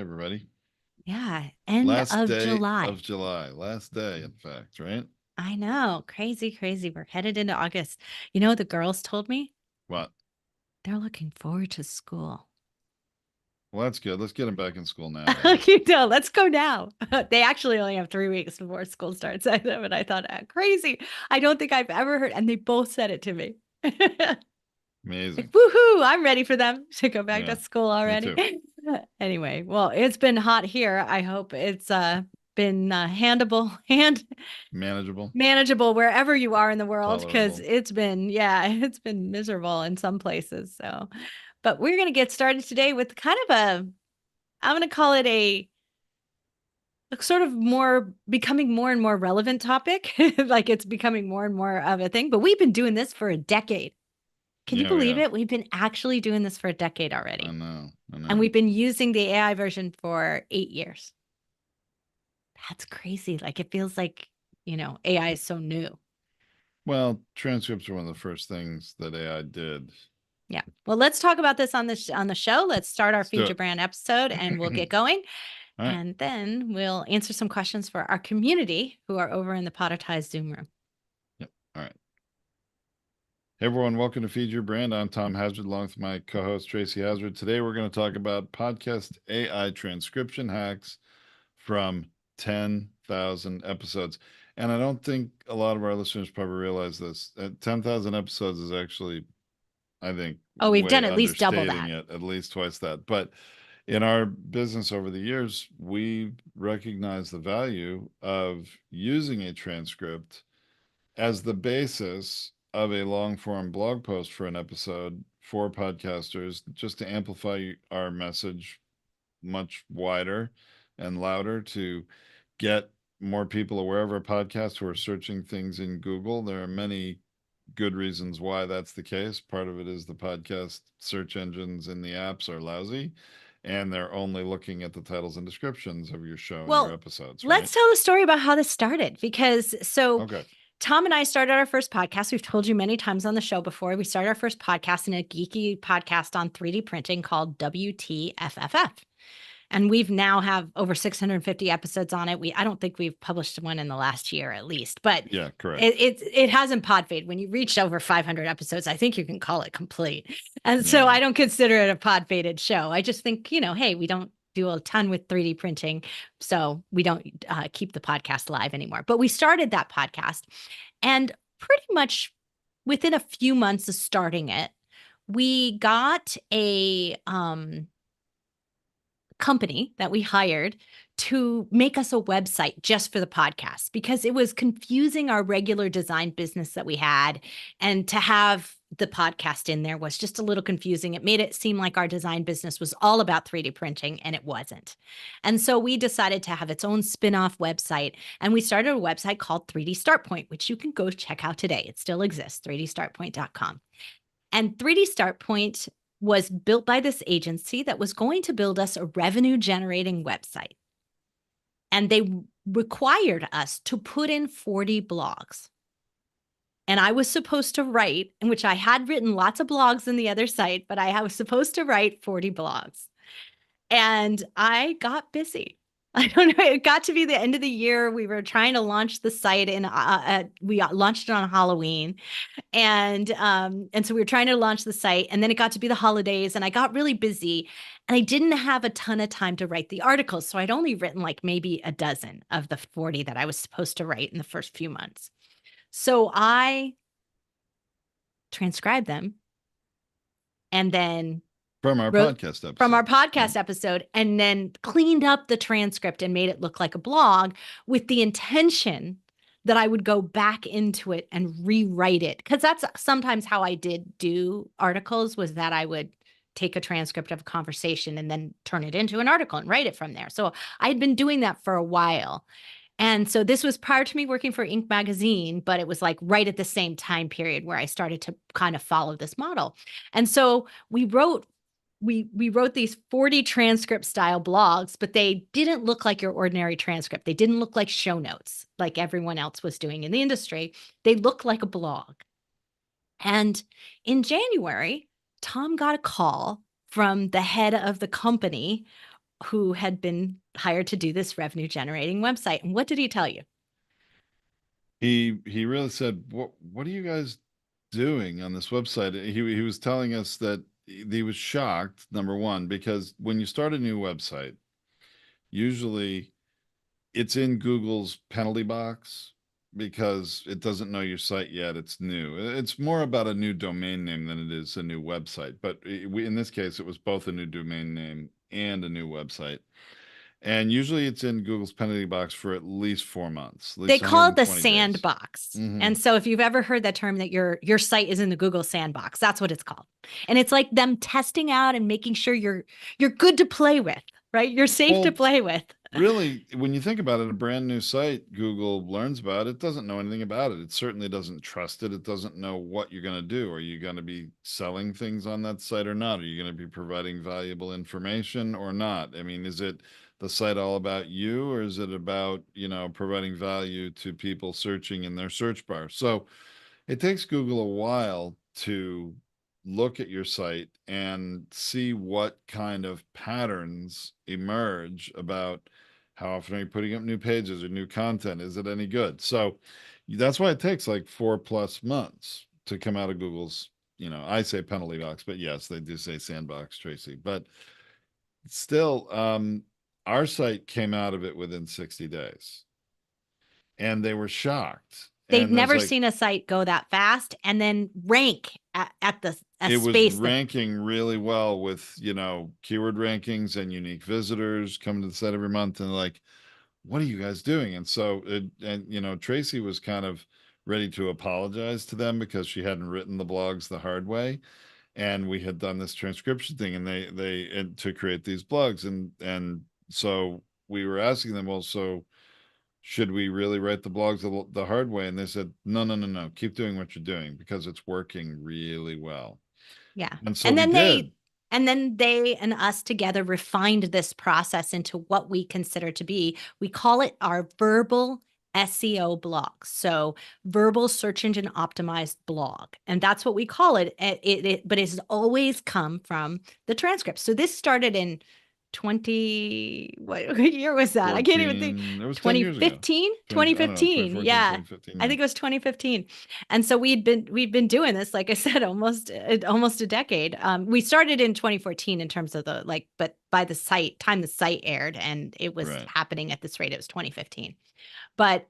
everybody. Yeah, end Last of day of July. July. Last day, in fact, right? I know. Crazy, crazy. We're headed into August. You know what the girls told me? What? They're looking forward to school. Well, that's good. Let's get them back in school now, then. Let's go now. They actually only have 3 weeks before school starts. But I thought, crazy. I don't think I've ever heard. And they both said it to me. Like, Amazing. woohoo, I'm ready for them to go back to Yeah, school me already. too. Anyway, well, it's been hot here. I hope it's been Manageable, manageable wherever you are in the world, because tolerable. it's been, yeah, it's been miserable in some places. So, but we're going to get started today with kind of I'm going to call it a sort of more becoming more and more relevant topic. Like it's becoming more and more of a thing, but we've been doing this for a decade. Can you Yeah, we believe have. it? We've been actually doing this for a decade I already. know. I And know. we've been using the AI version for 8 years. That's crazy. Like it feels like, AI is so new. Well, transcripts are one of the first things that AI did. Yeah. Well, let's talk about this on the show. Let's start our Let's do feature brand episode and we'll it. get going. All right. And then we'll answer some questions for our community who are over in the Poditized Zoom room. Yep. All right. Hey everyone, welcome to Feed Your Brand. I'm Tom Hazzard, along with my co-host Tracy Hazzard. Today we're going to talk about podcast AI transcription hacks from 10,000 episodes. And I don't think a lot of our listeners probably realize this. 10,000 episodes is actually, I think, Oh, we've done way at least double understating that. it, at least twice that. But in our business over the years, we recognize the value of using a transcript as the basis of a long form blog post for an episode for podcasters, just to amplify our message much wider and louder, to get more people aware of our podcast who are searching things in Google. There are many good reasons why that's the case. Part of it is the podcast search engines in the apps are lousy and they're only looking at the titles and descriptions of your show and your Well, episodes, right? let's tell the story about how this started because Okay. Tom and I started our first podcast. We've told you many times on the show before. We started our first podcast in a geeky podcast on 3D printing called WTFFF. And we've now have over 650 episodes on it. I don't think we've published one in the last year at least, but Yeah, correct. it hasn't pod fade. When you reach over 500 episodes, I think you can call it complete. And so Yeah. I don't consider it a pod faded show. I just think, hey, we don't do a ton with 3D printing, so we don't keep the podcast live anymore. But we started that podcast, and pretty much within a few months of starting it, we got a company that we hired to make us a website just for the podcast because it was confusing our regular design business that we had. And to have the podcast in there was just a little confusing. It made it seem like our design business was all about 3D printing, and it wasn't. And so we decided to have its own spin-off website. And we started a website called 3D Start Point, which you can go check out today. It still exists, 3dstartpoint.com. And 3D Start Point was built by this agency that was going to build us a revenue generating website. And they required us to put in 40 blogs. And I was supposed to write, in which I had written lots of blogs in the other site, but I was supposed to write 40 blogs. And I got busy. I don't know. It got to be the end of the year. We were trying to launch the site we launched it on Halloween. And so we were trying to launch the site, and then it got to be the holidays, and I got really busy, and I didn't have a ton of time to write the articles. So I'd only written like maybe a dozen of the 40 that I was supposed to write in the first few months. So I transcribed them and then From our wrote podcast episode. from our podcast episode, and then cleaned up the transcript and made it look like a blog with the intention that I would go back into it and rewrite it. Because that's sometimes how I did do articles, was that I would take a transcript of a conversation and then turn it into an article and write it from there. So I had been doing that for a while. And so this was prior to me working for Inc. magazine, but it was like right at the same time period where I started to kind of follow this model. And so we wrote these 40 transcript style blogs, but they didn't look like your ordinary transcript. They didn't look like show notes like everyone else was doing in the industry. They looked like a blog. And in January, Tom got a call from the head of the company who had been hired to do this revenue generating website. And what did he tell you? He really said, what are you guys doing on this website? He was telling us that he was shocked, number one, because when you start a new website, usually it's in Google's penalty box because it doesn't know your site yet. It's new. It's more about a new domain name than it is a new website. But in this case, it was both a new domain name and a new website. And usually it's in Google's penalty box for at least 4 months, at They least call it the 120 days. sandbox. Mhm. And so if you've ever heard that term that your site is in the Google sandbox, that's what it's called. And it's like them testing out and making sure you're good to play with, right? You're safe to Well, play with. really, when you think about it, a brand new site Google learns about, it doesn't know anything about it. It certainly doesn't trust it. It doesn't know what you're going to do. Are you going to be selling things on that site or not? Are you going to be providing valuable information or not? I mean, is it the site all about you, or is it about, providing value to people searching in their search bar? So it takes Google a while to look at your site and see what kind of patterns emerge about how often are you putting up new pages or new content? Is it any good? So that's why it takes like 4+ months to come out of Google's, I say penalty box, but yes, they do say sandbox, Tracy. But still, our site came out of it within 60 days and they were shocked. They'd And there's never like, seen a site go that fast and then rank at the it was space that ranking really well with, keyword rankings and unique visitors coming to the site every month. And like, what are you guys doing? And so, Tracy was kind of ready to apologize to them because she hadn't written the blogs the hard way. And we had done this transcription thing and and to create these blogs. And so we were asking them, well, so should we really write the blogs the hard way? And they said, no, no, no, no, keep doing what you're doing because it's working really well. yeah. And so And we then did. they and us together refined this process into what we consider to be, we call it our verbal SEO blog. So verbal search engine optimized blog. And that's what we call it. But it's always come from the transcript. So this started in 20, what year was that? I can't even think. 14, it was 10 years ago. 2015? 20, I don't know, 2015. 2014, Yeah. 2015. I think it was 2015. And so we'd been doing this, like I said, almost a decade. We started in 2014 in terms of but by the time the site aired and it was Right. happening at this rate, it was 2015. But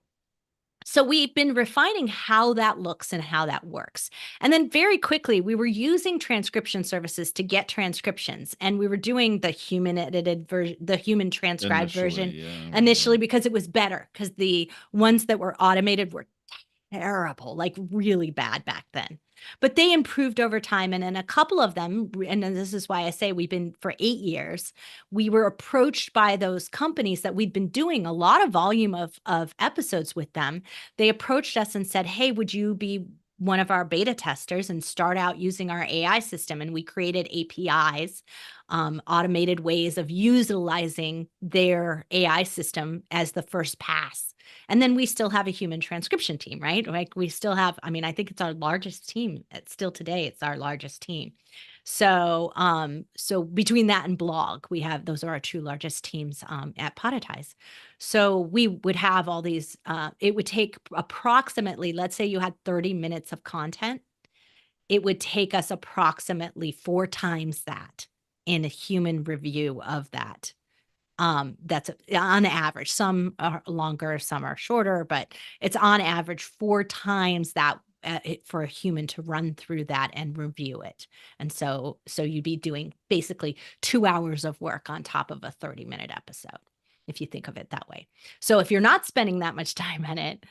so we've been refining how that looks and how that works. And then very quickly, we were using transcription services to get transcriptions. And we were doing the human edited version, the human transcribed version initially because it was better, because the ones that were automated were terrible, like really bad back then. But they improved over time. And in a couple of them, and this is why I say we've been for 8 years, we were approached by those companies that we'd been doing a lot of volume of episodes with them. They approached us and said, hey, would you be one of our beta testers and start out using our AI system? And we created APIs, automated ways of utilizing their AI system as the first pass. And then we still have a human transcription team, right? Like we still have, I mean, I think it's our largest team. It's still today, it's our largest team. So, so between that and blog, those are our two largest teams at Podetize. So we would have all these, it would take approximately, let's say you had 30 minutes of content. It would take us approximately 4 times that in a human review of that. That's on average. Some are longer, some are shorter, but it's on average 4 times that for a human to run through that and review it. And so you'd be doing basically 2 hours of work on top of a 30-minute episode, if you think of it that way. So if you're not spending that much time on it,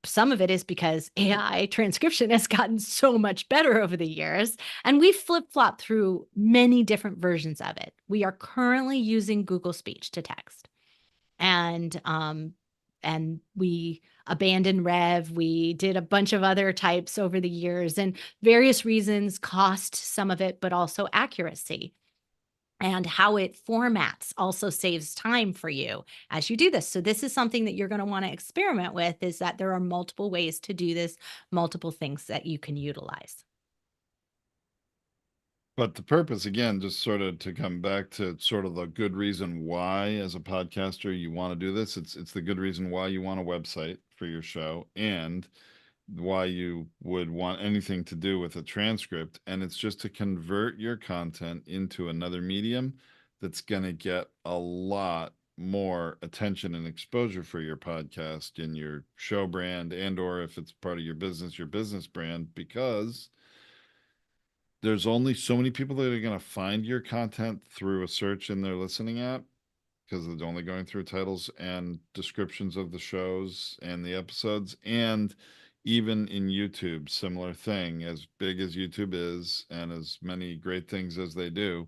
some of it is because AI transcription has gotten so much better over the years, and we've flip-flopped through many different versions of it. We are currently using Google Speech to text, and we abandoned Rev. We did a bunch of other types over the years, and various reasons, cost some of it, but also accuracy. And how it formats also saves time for you as you do this. So this is something that you're going to want to experiment with, is that there are multiple ways to do this, multiple things that you can utilize. But the purpose, again, just sort of to come back to sort of the good reason why, as a podcaster, you want to do this. It's the good reason why you want a website for your show, and why you would want anything to do with a transcript. And it's just to convert your content into another medium that's going to get a lot more attention and exposure for your podcast and your show brand, and or if it's part of your business brand, because there's only so many people that are going to find your content through a search in their listening app, because it's only going through titles and descriptions of the shows and the episodes. And even in YouTube, similar thing. As big as YouTube is and as many great things as they do,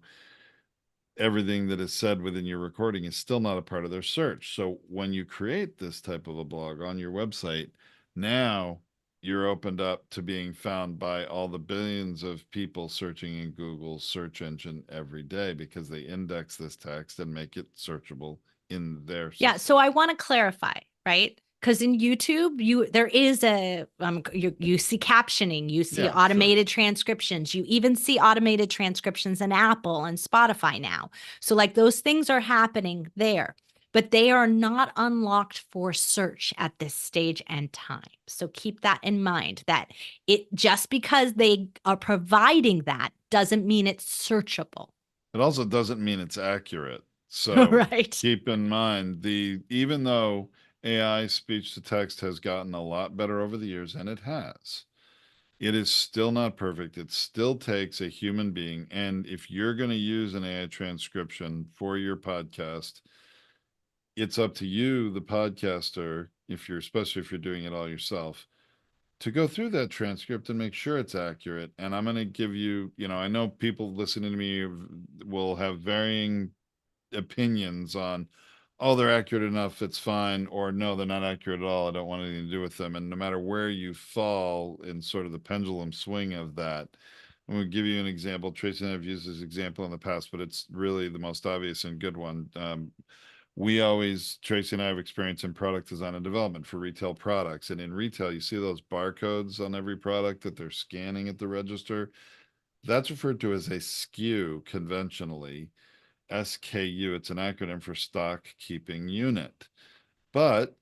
everything that is said within your recording is still not a part of their search. So when you create this type of a blog on your website, now you're opened up to being found by all the billions of people searching in Google's search engine every day, because they index this text and make it searchable in their system. Yeah. So I want to clarify, right? Because in YouTube, there is you see captioning, you see Yeah, automated transcriptions, you even see automated transcriptions in Apple and Spotify now. So like those things are happening there, but they are not unlocked for search at this stage and time. So keep that in mind, that it just because they are providing that doesn't mean it's searchable. It also doesn't mean it's accurate. So Right. keep in mind, even though AI speech to text has gotten a lot better over the years, and it has, it is still not perfect. It still takes a human being. And if you're going to use an AI transcription for your podcast, it's up to you, the podcaster, especially if you're doing it all yourself, to go through that transcript and make sure it's accurate. And I'm going to give you, I know people listening to me will have varying opinions on, oh, they're accurate enough, it's fine, or no, they're not accurate at all, I don't want anything to do with them. And no matter where you fall in sort of the pendulum swing of that, I'm going to give you an example. Tracy and I have used this example in the past, but it's really the most obvious and good one. Tracy and I have experience in product design and development for retail products. And in retail, you see those barcodes on every product that they're scanning at the register. That's referred to as a SKU conventionally. SKU, it's an acronym for stock keeping unit. But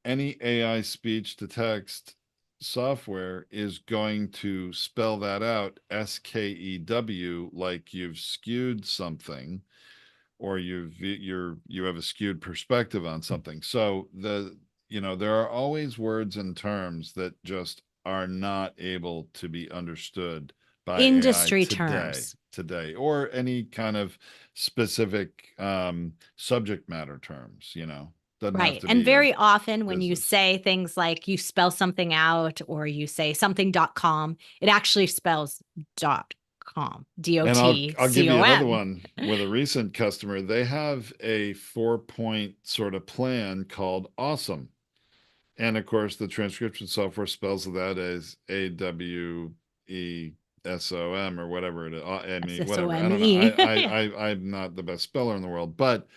any AI speech to text software is going to spell that out, SKEW, like you've skewed something, or you have a skewed perspective on something. So there are always words and terms that just are not able to be understood by Industry AI terms. today, or any kind of specific subject matter terms. Doesn't have Right. to And be a very often when you business. say things like you spell something out or you say something.com, it actually spells .com, And I'll give you another DOTCOM. one with a recent customer. They have a 4-point sort of plan called Awesome. And of course, the transcription software spells that as AWESOM or whatever it is. I mean, whatever. I don't know. SSOME. I'm not the best speller in the world, but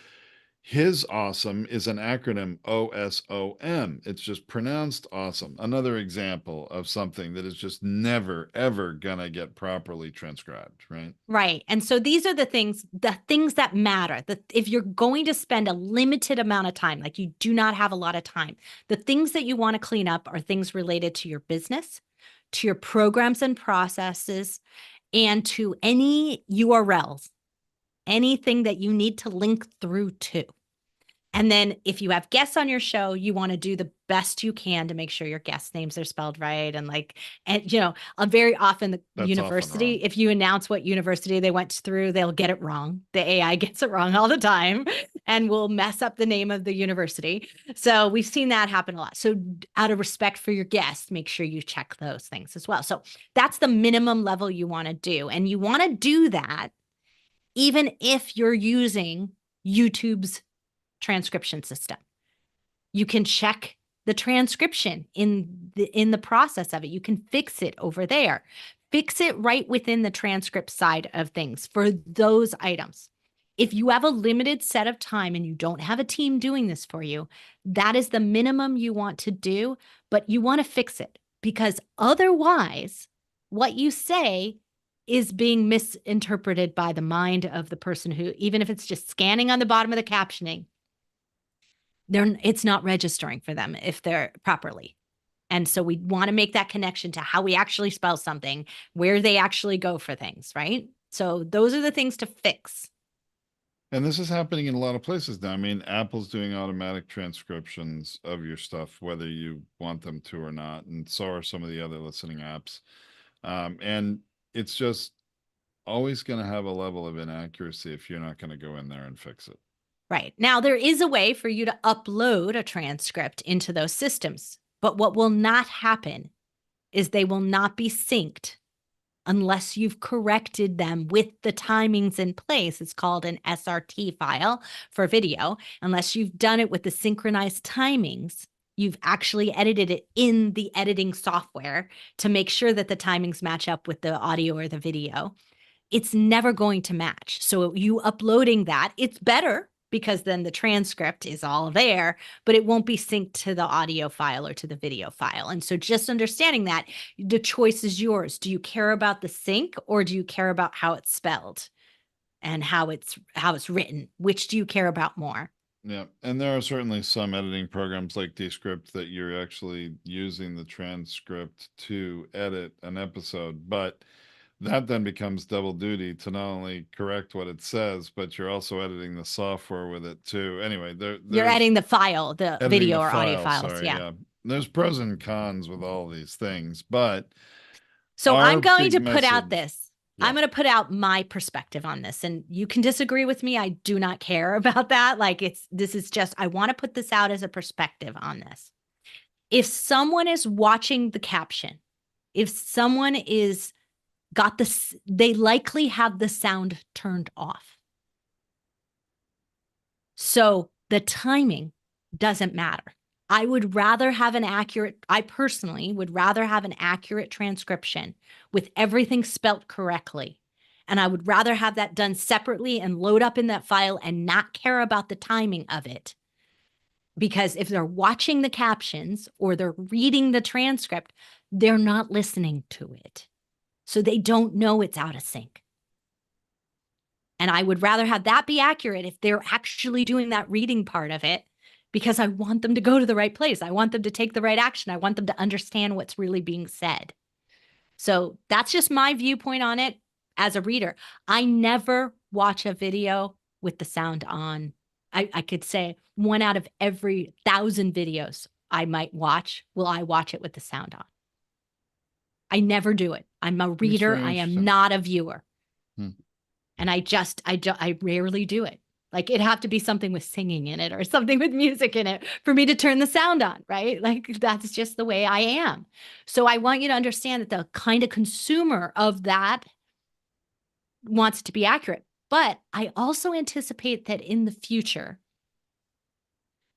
his awesome is an acronym OSOM. It's just pronounced awesome. Another example of something that is just never, ever gonna get properly transcribed, right? Right. And so these are the things that matter. That if you're going to spend a limited amount of time, like you do not have a lot of time, the things that you want to clean up are things related to your business, to your programs and processes, and to any URLs, anything that you need to link through to. And then if you have guests on your show, you want to do the best you can to make sure your guest names are spelled right. And very often the That's university, often wrong. if you announce what university they went through, they'll get it wrong. The AI gets it wrong all the time and will mess up the name of the university. So we've seen that happen a lot. So out of respect for your guests, make sure you check those things as well. So that's the minimum level you want to do. And you want to do that even if you're using YouTube's transcription system. You can check the transcription in the process of it. You can fix it over there. Fix it right within the transcript side of things for those items. If you have a limited set of time and you don't have a team doing this for you, that is the minimum you want to do, but you want to fix it, because otherwise what you say is being misinterpreted by the mind of the person who, even if it's just scanning on the bottom of the captioning, it's not registering for them if they're properly. And so we want to make that connection to how we actually spell something, where they actually go for things, right? So those are the things to fix. And this is happening in a lot of places now. I mean, Apple's doing automatic transcriptions of your stuff, whether you want them to or not. And so are some of the other listening apps. And it's just always going to have a level of inaccuracy if you're not going to go in there and fix it. Right. Now, there is a way for you to upload a transcript into those systems. But what will not happen is they will not be synced unless you've corrected them with the timings in place. It's called an SRT file for video. Unless you've done it with the synchronized timings, you've actually edited it in the editing software to make sure that the timings match up with the audio or the video. It's never going to match. So you uploading that, it's better because then the transcript is all there, but it won't be synced to the audio file or to the video file. And so just understanding that, the choice is yours. Do you care about the sync, or do you care about how it's spelled and how it's written? Which do you care about more? Yeah, and there are certainly some editing programs like Descript that you're actually using the transcript to edit an episode, but that then becomes double duty to not only correct what it says, but you're also editing the software with it too. Anyway, You're editing the file, the video or audio files. Sorry, yeah. There's pros and cons with all these things, but so I'm going to big put out message- this. Yeah. I'm going to put out my perspective on this, and you can disagree with me. I do not care about that. Like, this is just, I want to put this out as a perspective on this. If someone is watching the caption, if someone is got this, they likely have the sound turned off. So the timing doesn't matter. I personally would rather have an accurate transcription with everything spelt correctly. And I would rather have that done separately and load up in that file and not care about the timing of it. Because if they're watching the captions or they're reading the transcript, they're not listening to it. So they don't know it's out of sync. And I would rather have that be accurate if they're actually doing that reading part of it, because I want them to go to the right place. I want them to take the right action. I want them to understand what's really being said. So that's just my viewpoint on it as a reader. I never watch a video with the sound on. I could say 1 out of every 1,000 videos I might watch, will I watch it with the sound on. I never do it. I'm a reader. I am not a viewer. And I rarely do it. Like, it'd have to be something with singing in it or something with music in it for me to turn the sound on, right? Like, that's just the way I am. So I want you to understand that the kind of consumer of that wants to be accurate. But I also anticipate that in the future,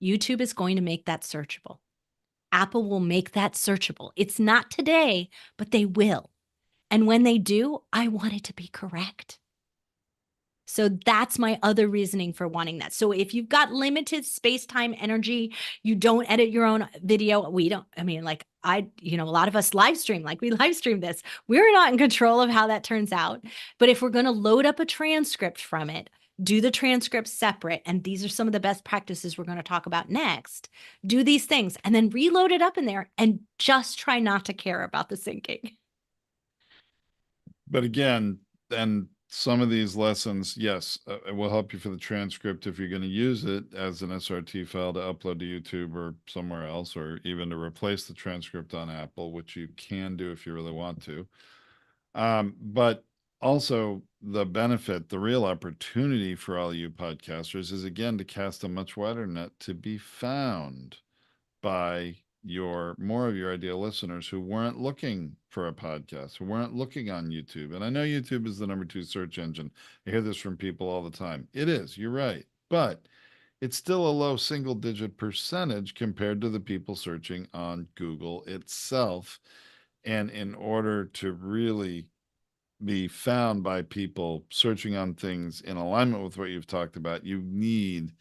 YouTube is going to make that searchable. Apple will make that searchable. It's not today, but they will. And when they do, I want it to be correct. So that's my other reasoning for wanting that. So if you've got limited space-time energy, you don't edit your own video. We don't, I mean, like a lot of us live stream, like we live stream this. We're not in control of how that turns out. But if we're going to load up a transcript from it, do the transcript separate. And these are some of the best practices we're going to talk about next. Do these things and then reload it up in there and just try not to care about the syncing. But again, and some of these lessons, yes, it will help you for the transcript if you're going to use it as an SRT file to upload to YouTube or somewhere else, or even to replace the transcript on Apple, which you can do if you really want to. But also the benefit, the real opportunity for all you podcasters is, again, to cast a much wider net to be found by more of your ideal listeners who weren't looking for a podcast, who weren't looking on YouTube. And I know YouTube is the #2 search engine. I hear this from people all the time. It is, you're right. But it's still a low single-digit percentage compared to the people searching on Google itself. And in order to really be found by people searching on things in alignment with what you've talked about, you need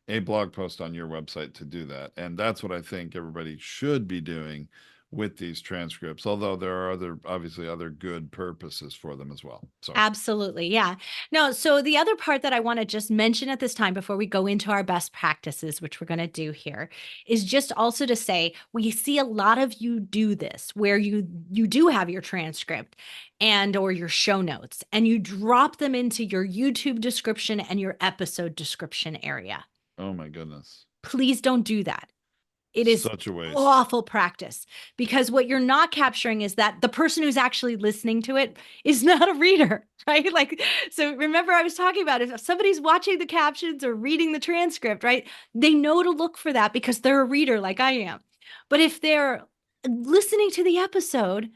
a blog post on your website to do that. And that's what I think everybody should be doing with these transcripts, although there are obviously other good purposes for them as well. So Absolutely. Yeah. No, so the other part that I want to just mention at this time before we go into our best practices, which we're going to do here, is just also to say we see a lot of you do this where you do have your transcript and or your show notes and you drop them into your YouTube description and your episode description area. oh my goodness. Please don't do that. It is Such a waste. awful practice because what you're not capturing is that the person who's actually listening to it is not a reader, right? Like, so remember I was talking about it. If somebody's watching the captions or reading the transcript, right? They know to look for that because they're a reader like I am. But if they're listening to the episode,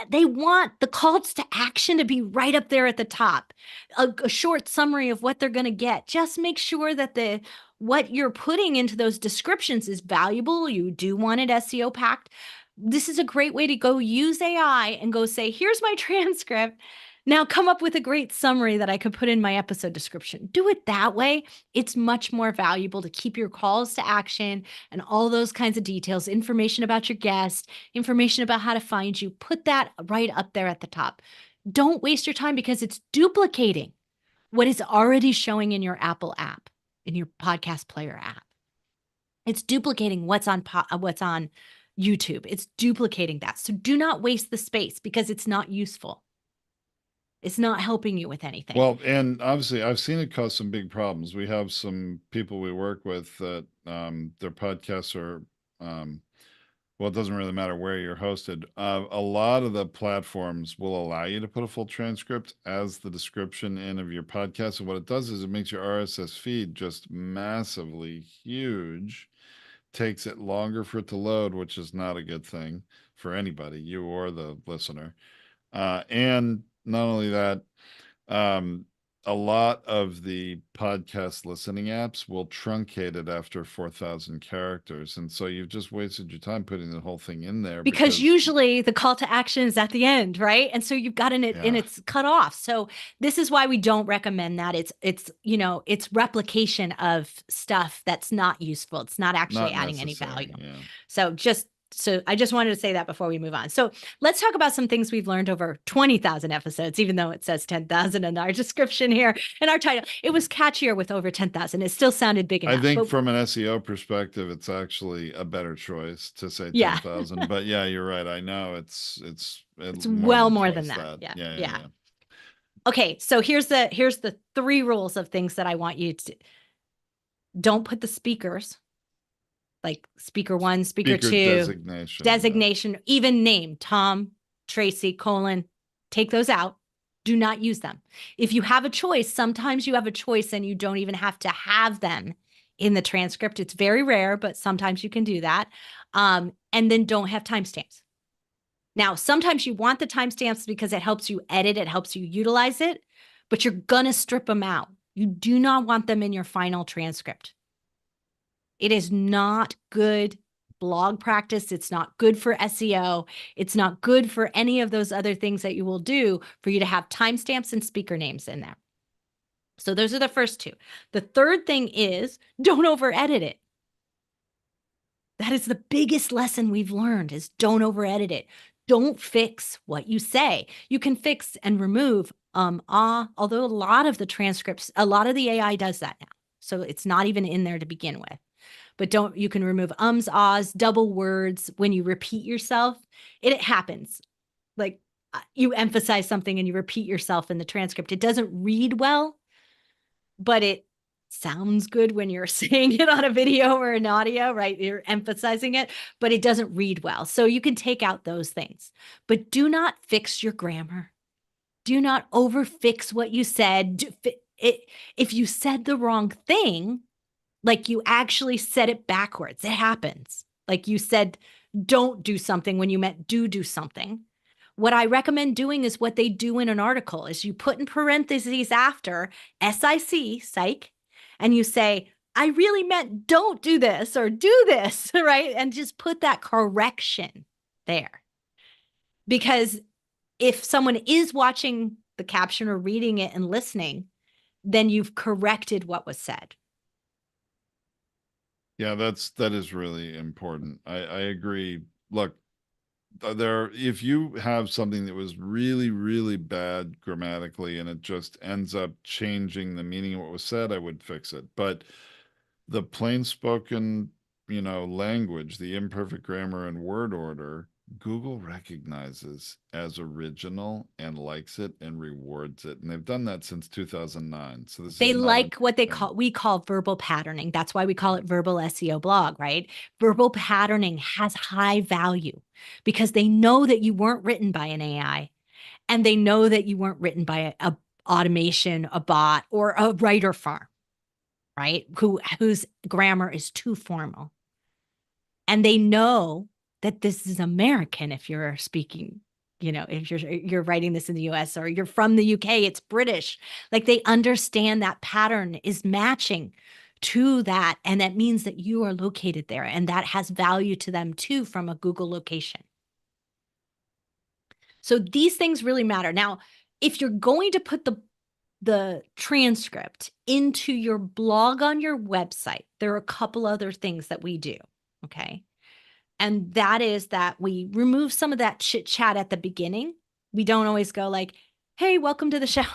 they want the calls to action to be right up there at the top, a short summary of what they're going to get. Just make sure that what you're putting into those descriptions is valuable. You do want it SEO packed. This is a great way to go use AI and go say, here's my transcript. Now come up with a great summary that I could put in my episode description. Do it that way. It's much more valuable to keep your calls to action and all those kinds of details, information about your guest, information about how to find you. Put that right up there at the top. Don't waste your time because it's duplicating what is already showing in your Apple app, in your podcast player app. It's duplicating what's on YouTube. It's duplicating that. So do not waste the space because it's not useful. It's not helping you with anything. Well, and obviously I've seen it cause some big problems. We have some people we work with that their podcasts are well, it doesn't really matter where you're hosted. A lot of the platforms will allow you to put a full transcript as the description in of your podcast. And what it does is it makes your RSS feed just massively huge, takes it longer for it to load, which is not a good thing for anybody, you or the listener. And not only that, a lot of the podcast listening apps will truncate it after 4,000 characters. And so you've just wasted your time putting the whole thing in there. Because usually the call to action is at the end, right? And so you've got it and it's cut off. So this is why we don't recommend that. It's replication of stuff that's not useful. It's not actually adding any value. Yeah. So I just wanted to say that before we move on. So let's talk about some things we've learned over 20,000 episodes, even though it says 10,000 in our description here in our title. It was catchier with over 10,000. It still sounded big enough. I think from an SEO perspective, it's actually a better choice to say 10,000. But yeah, you're right. I know it's well more than that. Yeah. Okay, so here's the 3 rules of things that I want you to don't put the speakers. Like speaker 1, speaker 2, designation, even name, Tom, Tracy, : take those out. Do not use them. If you have a choice, sometimes you have a choice and you don't even have to have them in the transcript. It's very rare, but sometimes you can do that. And then don't have timestamps. Now, sometimes you want the timestamps because it helps you edit, it helps you utilize it, but you're going to strip them out. You do not want them in your final transcript. It is not good blog practice. It's not good for SEO. It's not good for any of those other things that you will do for you to have timestamps and speaker names in there. So those are the first 2. The third thing is don't over edit it. That is the biggest lesson we've learned is don't over edit it. Don't fix what you say. You can fix and remove although a lot of the transcripts, a lot of the AI does that now. So it's not even in there to begin with. But you can remove ums, ahs, double words when you repeat yourself. It happens. Like you emphasize something and you repeat yourself in the transcript. It doesn't read well, but it sounds good when you're saying it on a video or an audio, right? You're emphasizing it, but it doesn't read well. So you can take out those things, but do not fix your grammar. Do not overfix what you said. If you said the wrong thing, like you actually said it backwards. It happens. Like you said, don't do something when you meant do something. What I recommend doing is what they do in an article is you put in parentheses after SIC, psych, and you say, I really meant don't do this or do this, right? And just put that correction there. Because if someone is watching the caption or reading it and listening, then you've corrected what was said. Yeah, that is really important. I agree. Look, if you have something that was really, really bad grammatically and it just ends up changing the meaning of what was said, I would fix it. But the plain spoken, language, the imperfect grammar and word order, Google recognizes as original and likes it and rewards it. And they've done that since 2009. So this They is not a like what thing. we call verbal patterning. That's why we call it verbal SEO blog, right? Verbal patterning has high value because they know that you weren't written by an AI, and they know that you weren't written by a automation, a bot, or a writer farm, right? Whose grammar is too formal. And they know that this is American if you're speaking, if you're writing this in the US or you're from the UK, it's British. Like they understand that pattern is matching to that. And that means that you are located there. And that has value to them too from a Google location. So these things really matter. Now, if you're going to put the transcript into your blog on your website, there are a couple other things that we do. Okay. And that is that we remove some of that chit chat at the beginning. We don't always go like, hey, welcome to the show.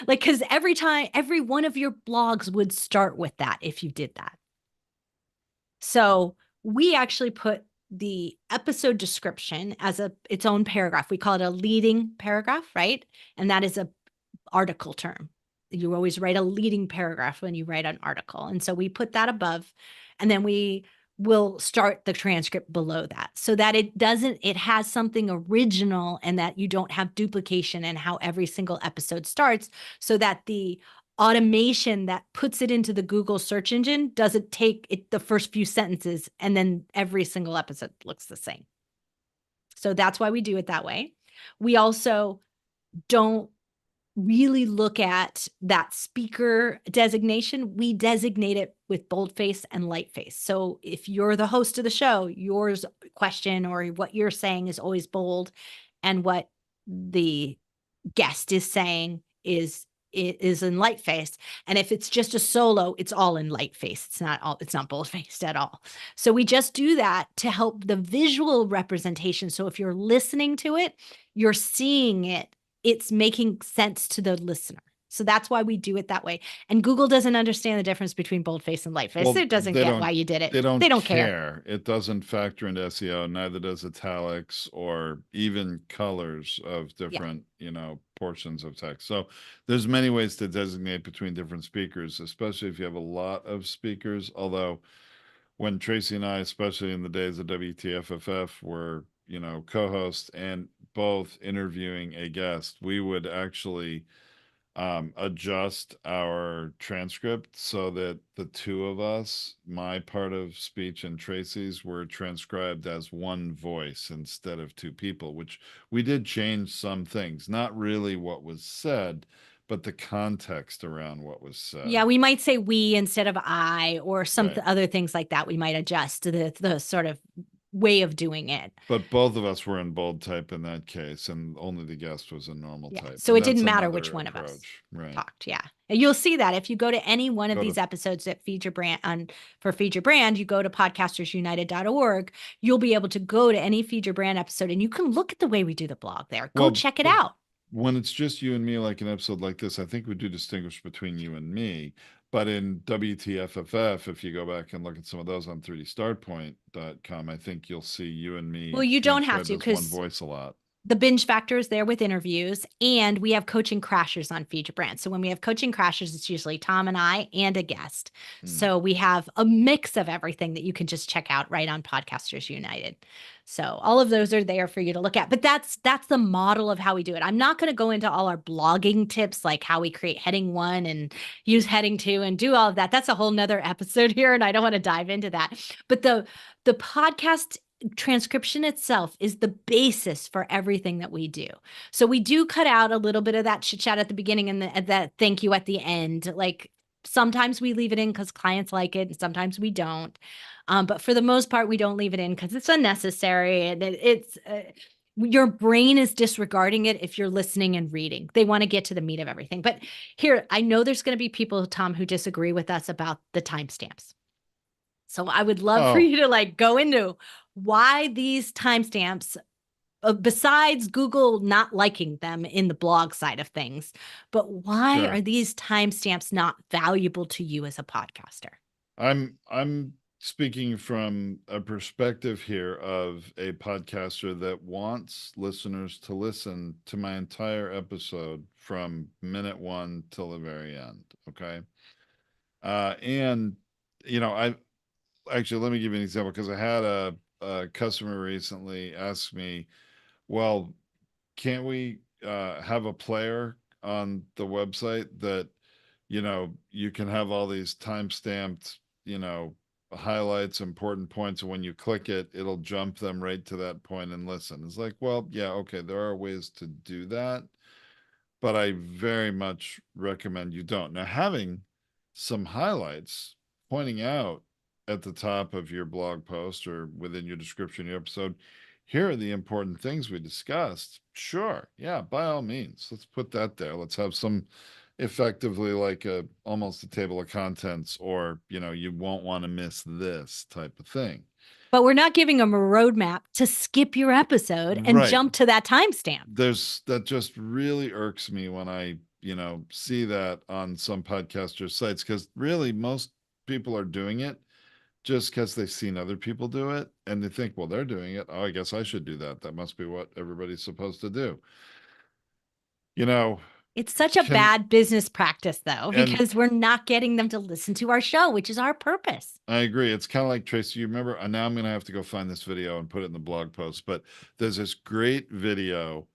Like, because every one of your blogs would start with that if you did that. So we actually put the episode description as its own paragraph. We call it a leading paragraph, right? And that is a article term. You always write a leading paragraph when you write an article. And so we put that above, and then we will start the transcript below that so that it has something original and that you don't have duplication in how every single episode starts, so that the automation that puts it into the Google search engine doesn't take it the first few sentences and then every single episode looks the same. So that's why we do it that way. We also don't really look at that speaker designation. We designate it with boldface and lightface. So if you're the host of the show, your question or what you're saying is always bold, and what the guest is saying is in lightface. And if it's just a solo, it's all in lightface. It's not bold-faced at all. So we just do that to help the visual representation. So if you're listening to it, you're seeing it, it's making sense to the listener. So that's why we do it that way. And Google doesn't understand the difference between boldface and lightface. Well, It doesn't get why you did it. They don't They don't care. care. It doesn't factor into SEO. Neither does italics or even colors of different, portions of text. So there's many ways to designate between different speakers, especially if you have a lot of speakers. Although when Tracy and I, especially in the days of WTFFF, were, co-hosts and both interviewing a guest, we would actually adjust our transcript so that the two of us, my part of speech and Tracy's, were transcribed as one voice instead of two people, which we did change some things, not really what was said, but the context around what was said. Yeah, we might say we instead of I, or some Right. other things like that. We might adjust the sort of way of doing it. But both of us were in bold type in that case, and only the guest was in normal type. So And it didn't that's matter which another one of us approach. Right. talked. Yeah. And you'll see that if you go to any one of Go to- these episodes that feed your brand for Feed Your Brand, you go to podcastersunited.org, you'll be able to go to any Feed Your Brand episode and you can look at the way we do the blog there. Go check it out. When it's just you and me, like an episode like this, I think we do distinguish between you and me. But in WTFFF, if you go back and look at some of those on 3dstartpoint.com, I think you'll see you and me. Well, you don't have to, transcribed as because one voice a lot. the binge factor is there with interviews, and we have coaching crashers on Feed Your Brand. So when we have coaching crashers, it's usually Tom and I and a guest. So we have a mix of everything that you can just check out right on Podcasters United. So all of those are there for you to look at. But that's the model of how we do it. I'm not going to go into all our blogging tips, like how we create heading 1 and use heading 2 and do all of that. That's a whole nother episode here, and I don't want to dive into that. But the podcast transcription itself is the basis for everything that we do. So we do cut out a little bit of that chit chat at the beginning and that thank you at the end. Like sometimes we leave it in because clients like it, and sometimes we don't. But for the most part, we don't leave it in because it's unnecessary, and it's your brain is disregarding it if you're listening and reading. They want to get to the meat of everything. But here, I know there's going to be people, Tom, who disagree with us about the timestamps. So I would love for you to go into why these timestamps besides Google not liking them in the blog side of things. But why Sure. are these timestamps not valuable to you as a podcaster? I'm speaking from a perspective here of a podcaster that wants listeners to listen to my entire episode from minute one till the very end. Okay. And I actually, let me give you an example, because I had a customer recently ask me, well, can't we have a player on the website that you can have all these time-stamped, highlights, important points, and when you click it, it'll jump them right to that point and listen. It's like, well, yeah, okay, there are ways to do that, but I very much recommend you don't. Now, having some highlights pointing out at the top of your blog post or within your description of your episode, here are the important things we discussed. Sure. Yeah, by all means. Let's put that there. Let's have some effectively like almost a table of contents, or you won't want to miss this type of thing. But we're not giving them a roadmap to skip your episode and Right. jump to that timestamp. That just really irks me when I see that on some podcaster sites, because really most people are doing it just because they've seen other people do it and they think, well, they're doing it, oh, I guess I should do that. That must be what everybody's supposed to do. It's such a bad business practice, though, because we're not getting them to listen to our show, which is our purpose. I agree. It's kind of like, Tracy, you remember, now I'm going to have to go find this video and put it in the blog post, but there's this great video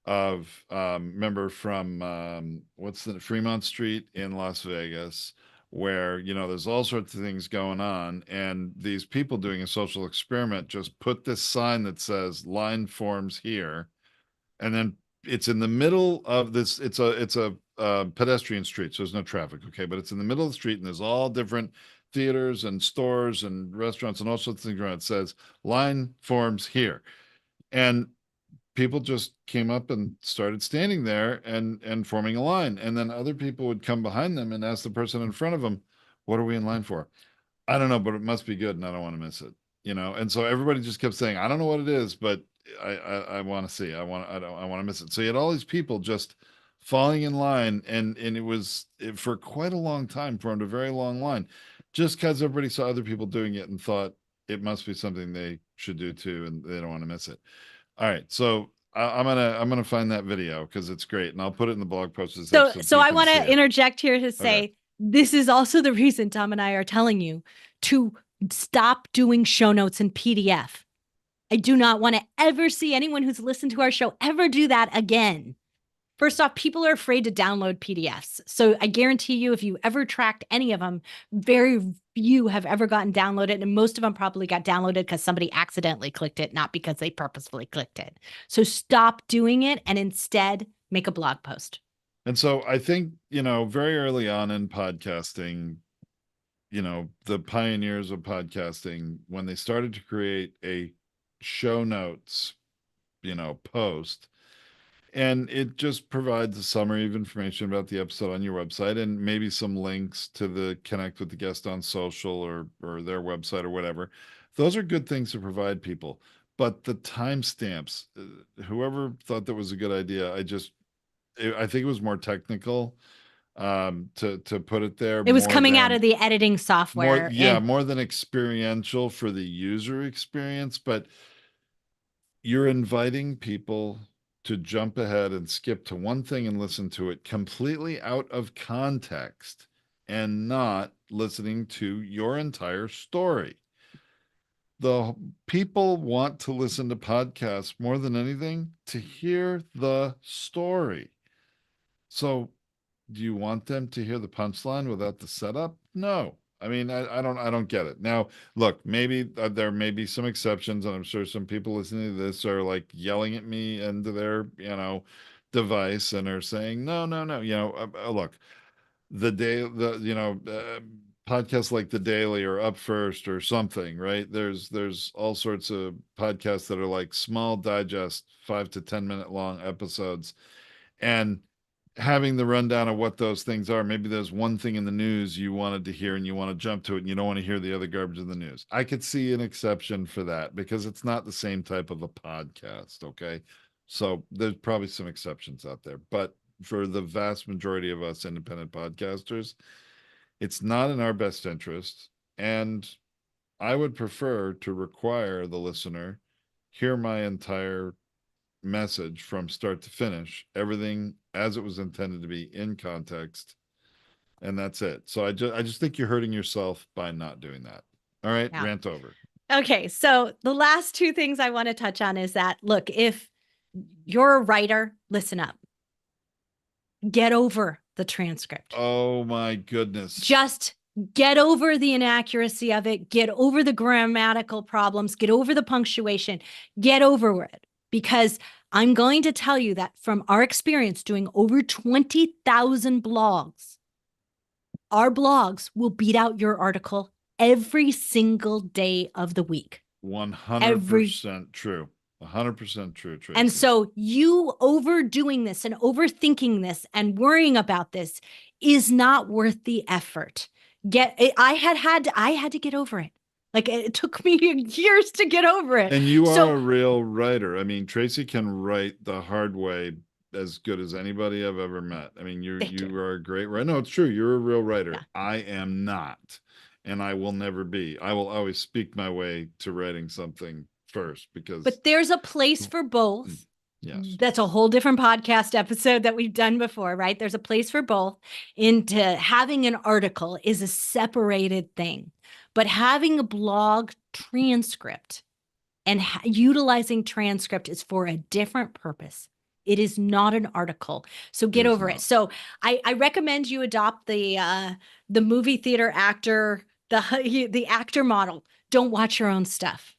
of, remember, from what's the Fremont Street in Las Vegas, where there's all sorts of things going on, and these people doing a social experiment just put this sign that says line forms here, and then it's in the middle of this. It's a pedestrian street, so there's no traffic, okay, but it's in the middle of the street, and there's all different theaters and stores and restaurants and all sorts of things around. It says line forms here, and people just came up and started standing there and forming a line, and then other people would come behind them and ask the person in front of them, what are we in line for? I don't know, but it must be good and I don't want to miss it, and so everybody just kept saying, I don't know what it is, but I want to see, I want to miss it. So you had all these people just falling in line, and for quite a long time, formed a very long line, just because everybody saw other people doing it and thought it must be something they should do too, and they don't want to miss it. All right, so I'm gonna find that video because it's great, and I'll put it in the blog post. So I want to interject here to say, this is also the reason Tom and I are telling you to stop doing show notes in PDF. I do not want to ever see anyone who's listened to our show ever do that again. First off, people are afraid to download PDFs. So I guarantee you, if you ever tracked any of them, very few have ever gotten downloaded. And most of them probably got downloaded because somebody accidentally clicked it, not because they purposefully clicked it. So stop doing it and instead make a blog post. And so I think, very early on in podcasting, the pioneers of podcasting, when they started to create a show notes, post, and it just provides a summary of information about the episode on your website, and maybe some links to the connect with the guest on social or their website or whatever. Those are good things to provide people. But the timestamps, whoever thought that was a good idea, I think it was more technical to put it there. It was coming out of the editing software. More than experiential for the user experience, but you're inviting people to jump ahead and skip to one thing and listen to it completely out of context and not listening to your entire story. The people want to listen to podcasts more than anything to hear the story. So do you want them to hear the punchline without the setup? No. I mean, I don't get it. Now, look, maybe there may be some exceptions, and I'm sure some people listening to this are like yelling at me into their, device and are saying, no, no, no. Look, podcasts like The Daily or Up First or something, right? There's all sorts of podcasts that are like small digest, 5 to 10 minute long episodes, and having the rundown of what those things are. Maybe there's one thing in the news you wanted to hear and you want to jump to it and you don't want to hear the other garbage in the news. I could see an exception for that because it's not the same type of a podcast. Okay. So there's probably some exceptions out there. But for the vast majority of us independent podcasters, it's not in our best interest. And I would prefer to require the listener hear my entire message from start to finish, everything as it was intended to be in context, and that's it. So I just think you're hurting yourself by not doing that. All right, Yeah. rant over. Okay, so the last two things I want to touch on is that, look, if you're a writer, listen up. Get over the transcript. Oh my goodness. Just get over the inaccuracy of it. Get over the grammatical problems. Get over the punctuation. Get over it. Because I'm going to tell you that from our experience doing over 20,000 blogs, our blogs will beat out your article every single day of the week. 100% true. 100% true, Tracy. And so you overdoing this and overthinking this and worrying about this is not worth the effort. I had to get over it. Like, it took me years to get over it. And you are a real writer. I mean, Tracy can write the hard way as good as anybody I've ever met. I mean, you are a great writer. No, it's true. You're a real writer. Yeah. I am not, and I will never be. I will always speak my way to writing something first because. But there's a place for both. Yes. That's a whole different podcast episode that we've done before, right? There's a place for both. Into having an article is a separated thing, but having a blog transcript and utilizing transcript is for a different purpose. It is not an article. So get over it. So I recommend you adopt the movie theater actor, the actor model. Don't watch your own stuff.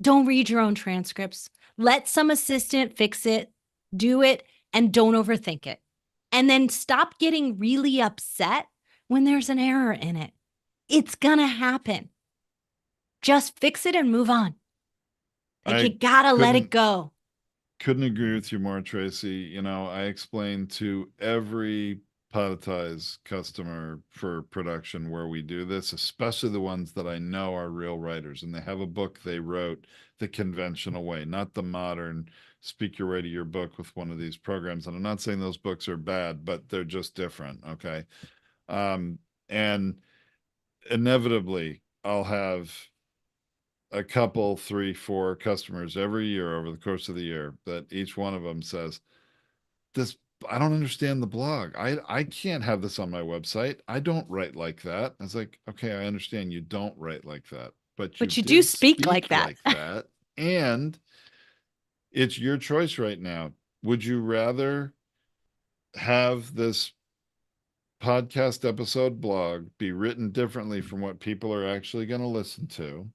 Don't read your own transcripts. Let some assistant fix it, do it, and don't overthink it. And then stop getting really upset when there's an error in it. It's gonna happen. Just fix it and move on. Like, you gotta let it go. Couldn't agree with you more, Tracy. You know, I explain to every Podetize customer for production where we do this, especially the ones that I know are real writers and they have a book they wrote the conventional way, not the modern speak your way to your book with one of these programs. And I'm not saying those books are bad, but they're just different. Okay. And inevitably I'll have a couple, 3, 4 customers every year over the course of the year that each one of them says, I don't understand the blog. I can't have this on my website. I don't write like that. I was like, okay, I understand you don't write like that, but you do speak like that. And it's your choice right now. Would you rather have this podcast episode blog be written differently from what people are actually going to listen to?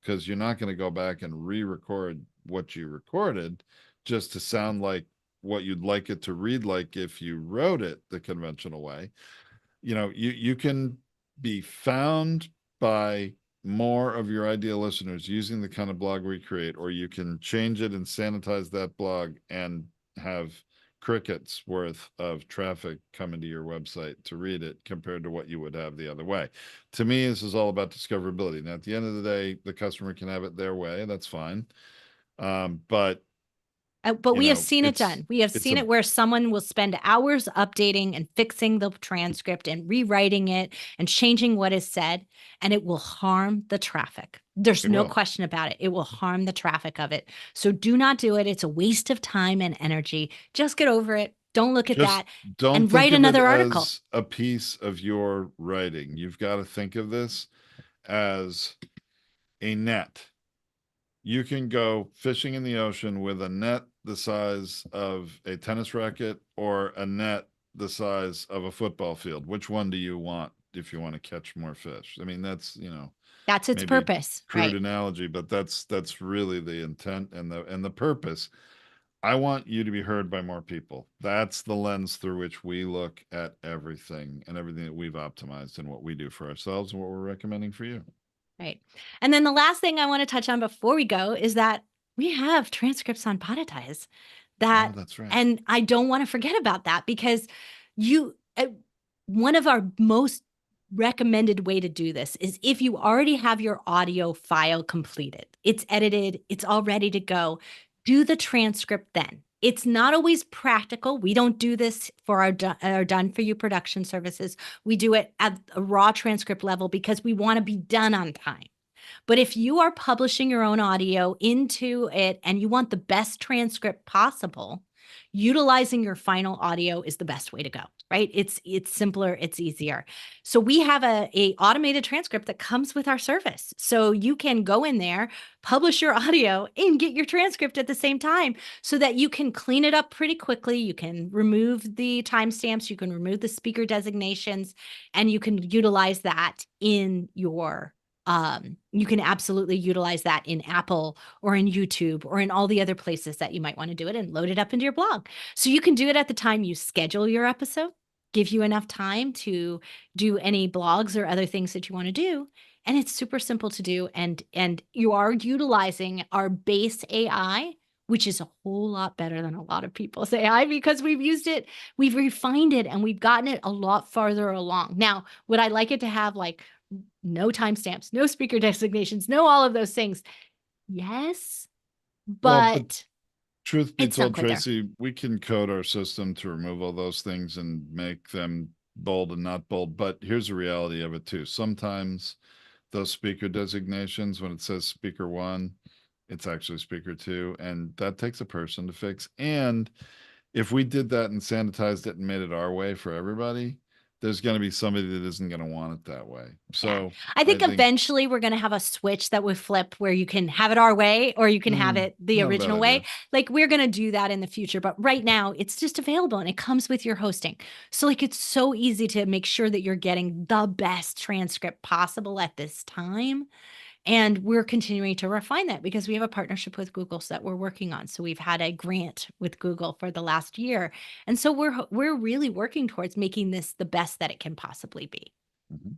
Because you're not going to go back and re-record what you recorded just to sound like what you'd like it to read like if you wrote it the conventional way. You know, you can be found by more of your ideal listeners using the kind of blog we create, or you can change it and sanitize that blog and have crickets worth of traffic coming to your website to read it compared to what you would have the other way. To me, this is all about discoverability. Now, at the end of the day, the customer can have it their way. That's fine. But we have seen it done. We have seen it where someone will spend hours updating and fixing the transcript and rewriting it and changing what is said, and it will harm the traffic. There's no question about it. It will harm the traffic of it. So do not do it. It's a waste of time and energy. Just get over it. Don't look at that. Don't write another article. As a piece of your writing. You've got to think of this as a net. You can go fishing in the ocean with a net the size of a tennis racket or a net the size of a football field. Which one do you want if you want to catch more fish? I mean, that's, that's its purpose. Crude analogy, but that's really the intent and the purpose. I want you to be heard by more people. That's the lens through which we look at everything and everything that we've optimized and what we do for ourselves and what we're recommending for you. Right. And then the last thing I want to touch on before we go is that we have transcripts on Podetize. Oh, that, that's right. and I don't want to forget about that because you, one of our most recommended way to do this is if you already have your audio file completed, it's edited, it's all ready to go, do the transcript then. It's not always practical. We don't do this for our done for you production services. We do it at a raw transcript level because we want to be done on time. But if you are publishing your own audio into it and you want the best transcript possible, utilizing your final audio is the best way to go, right? It's simpler, it's easier. So we have a automated transcript that comes with our service. So you can go in there, publish your audio, and get your transcript at the same time so that you can clean it up pretty quickly. You can remove the timestamps, you can remove the speaker designations, and you can utilize that in your you can absolutely utilize that in Apple or in YouTube or in all the other places that you might want to do it and load it up into your blog. So you can do it at the time you schedule your episode, give you enough time to do any blogs or other things that you want to do. And it's super simple to do. And you are utilizing our base AI, which is a whole lot better than a lot of people's AI because we've used it, we've refined it, and we've gotten it a lot farther along. Now, would I like it to have like no timestamps, no speaker designations, no all of those things? Yes, but truth be it's not told, quite there. Tracy, we can code our system to remove all those things and make them bold and not bold. But here's the reality of it too. Sometimes those speaker designations, when it says speaker one, it's actually speaker two, and that takes a person to fix. And if we did that and sanitized it and made it our way for everybody, there's going to be somebody that isn't going to want it that way. So I think eventually we're going to have a switch that would flip where you can have it our way or you can have it the original way. Like we're going to do that in the future. But right now it's just available and it comes with your hosting. So like it's so easy to make sure that you're getting the best transcript possible at this time. And we're continuing to refine that because we have a partnership with Google that we're working on. So we've had a grant with Google for the last year. And so we're really working towards making this the best that it can possibly be. Mm-hmm.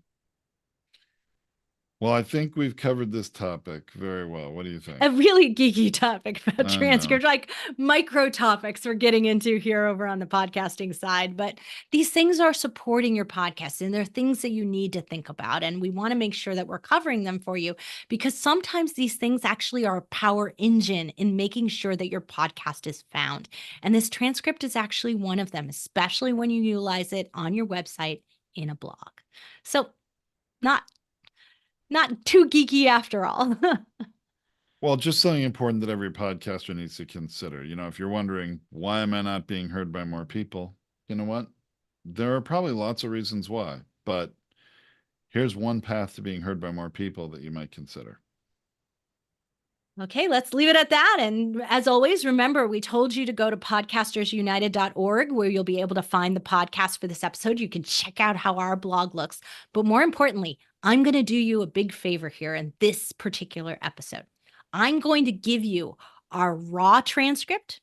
Well, I think we've covered this topic very well. What do you think? A really geeky topic about transcript, like micro topics we're getting into here over on the podcasting side. But these things are supporting your podcast and they're things that you need to think about. And we want to make sure that we're covering them for you because sometimes these things actually are a power engine in making sure that your podcast is found. And this transcript is actually one of them, especially when you utilize it on your website in a blog. So not too geeky after all. Well, just something important that every podcaster needs to consider. You know, if you're wondering, why am I not being heard by more people? You know what? There are probably lots of reasons why, but here's one path to being heard by more people that you might consider. Okay, let's leave it at that. And as always, remember, we told you to go to podcastersunited.org where you'll be able to find the podcast for this episode. You can check out how our blog looks. But more importantly, I'm going to do you a big favor here in this particular episode. I'm going to give you our raw transcript,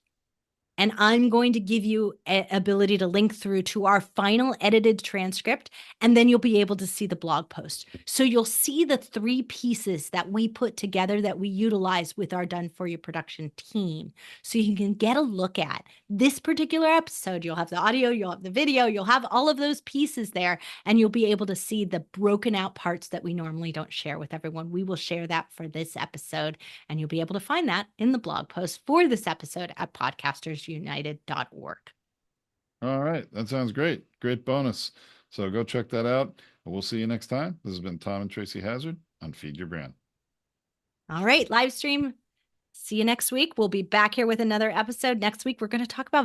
and I'm going to give you an ability to link through to our final edited transcript, and then you'll be able to see the blog post. So you'll see the three pieces that we put together that we utilize with our Done For You production team. So you can get a look at this particular episode. You'll have the audio, you'll have the video, you'll have all of those pieces there, and you'll be able to see the broken out parts that we normally don't share with everyone. We will share that for this episode, and you'll be able to find that in the blog post for this episode at podcastersunited.org. All right. That sounds great. Great bonus. So go check that out. We'll see you next time. This has been Tom and Tracy Hazzard on Feed Your Brand. All right, live stream. See you next week. We'll be back here with another episode. Next week, we're going to talk about